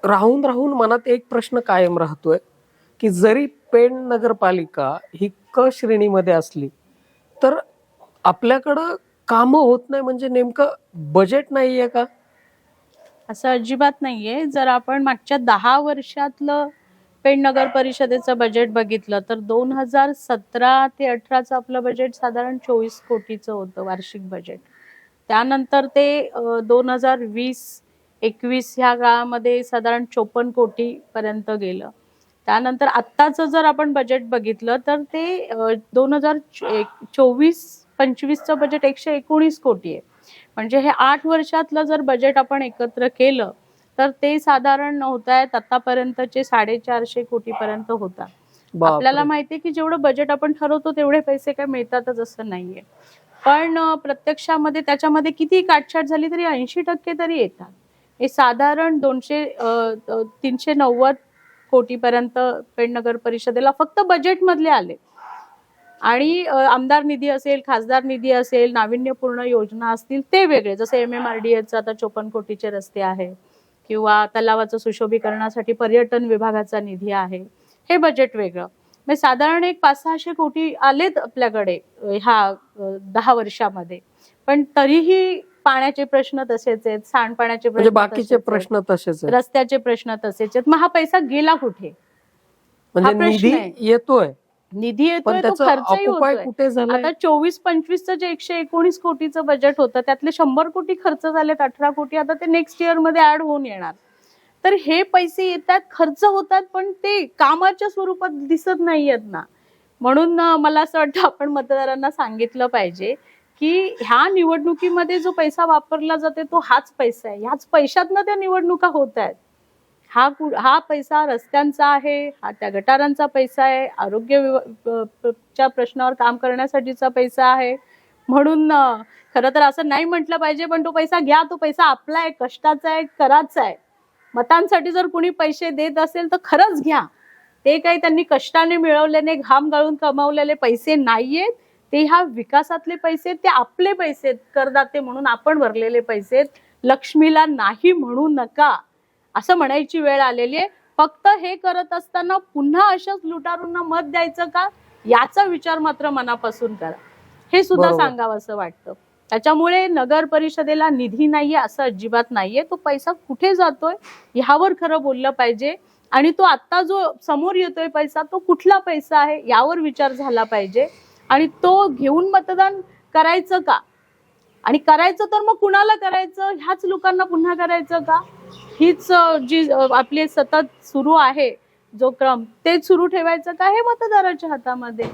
राहून राहून मनात एक प्रश्न कायम राहतोय की जरी पेण नगरपालिका ही क श्रेणीमध्ये असली तर आपल्याकडं कामं होत नाही, म्हणजे नेमकं बजेट नाहीये का? असं अजिबात नाहीये. जर आपण मागच्या 10 वर्षातलं पेण नगर परिषदेचं बजेट बघितलं तर 2017 ते 18चं आपलं बजेट साधारण 24 कोटीचं होतं वार्षिक बजेट. त्यानंतर ते 2020-21 ह्या काळामध्ये साधारण 54 कोटी पर्यंत गेलं. त्यानंतर आत्ताचं जर आपण बजेट बघितलं तर ते 2024-25चं बजेट 119 कोटी आहे. म्हणजे हे 8 वर्षातलं जर बजेट आपण एकत्र केलं तर ते साधारण होत आहेत आतापर्यंतचे 450 कोटी पर्यंत होतात. आपल्याला माहितीये की जेवढं बजेट आपण ठरवतो तेवढे पैसे काय मिळतातच असं नाहीये. पण प्रत्यक्षामध्ये त्याच्यामध्ये किती काटछाट झाली तरी 80% तरी येतात. हे साधारण 390 कोटी पर्यंत पेण नगर परिषदेला फक्त बजेट मधले आले. आणि आमदार निधी असेल, खासदार निधी असेल, नाविन्यपूर्ण योजना असतील ते वेगळे, जसे MMRDAचं आता 54 कोटीचे रस्ते आहे किंवा तलावाचं सुशोभीकरणासाठी पर्यटन विभागाचा निधी आहे, हे बजेट वेगळं. म्हणजे साधारण एक 500-600 कोटी आलेत आपल्याकडे ह्या 10 वर्षामध्ये. पण तरीही पाण्याचे प्रश्न तसेच आहेत, सांडपाण्याचे म्हणजे प्रश्न बाकीचे प्रश्न तसेच आहेत, रस्त्याचे प्रश्न तसेच आहेत. मग हा पैसा गेला कुठे? म्हणजे निधी येतोय, निधी येतोय, तो खर्चही होतोय. आता 24-25चं जे 119 कोटीचं बजेट होतं त्यातले 100 कोटी खर्च झालेत, 18 कोटी आता ते नेक्स्ट इयर मध्ये ऍड होऊन येणार. तर हे पैसे येतात, खर्च होतात, पण ते कामाच्या स्वरूपात दिसत नाहीयेत ना. म्हणून मला असं वाटतं आपण मतदारांना सांगितलं पाहिजे की ह्या निवडणुकीमध्ये जो पैसा वापरला जाते तो हाच पैसा आहे, ह्याच पैशातनं त्या निवडणुका होत आहेत. हा पैसा रस्त्यांचा आहे, हा त्या गटारांचा पैसा आहे, आरोग्याच्या प्रश्नावर काम करण्यासाठीचा पैसा आहे. म्हणून खरं तर असं नाही म्हटलं पाहिजे, पण तो पैसा घ्या, तो पैसा आपला आहे, कष्टाचा आहे, कराचा आहे. मतांसाठी जर कुणी पैसे देत असेल तर खरंच घ्या. ते काही त्यांनी कष्टाने मिळवलेले, घाम गाळून कमावलेले पैसे नाहीयेत, ते ह्या विकासातले पैसे, ते आपले पैसे, करदाते म्हणून आपण भरलेले पैसे. लक्ष्मीला नाही म्हणू नका असं म्हणायची वेळ आलेली आहे. फक्त हे करत असताना पुन्हा अशाच लुटारूंना मत द्यायचं का, याचा विचार मात्र मनापासून करा, हे सुद्धा सांगावं असं वाटतं. त्याच्यामुळे नगर परिषदेला निधी नाहीये असं अजिबात नाहीये. तो पैसा कुठे जातोय ह्यावर खरं बोललं पाहिजे. आणि तो आता जो समोर येतोय पैसा, तो कुठला पैसा आहे यावर विचार झाला पाहिजे. आणि तो घेऊन मतदान करायचं का, आणि करायचं तर मग कुणाला करायचं, ह्याच लोकांना पुन्हा करायचं का, हीच जी आपली सतत सुरू आहे जो क्रम, ते सुरू ठेवायचं का, हे मतदाराच्या हातामध्ये.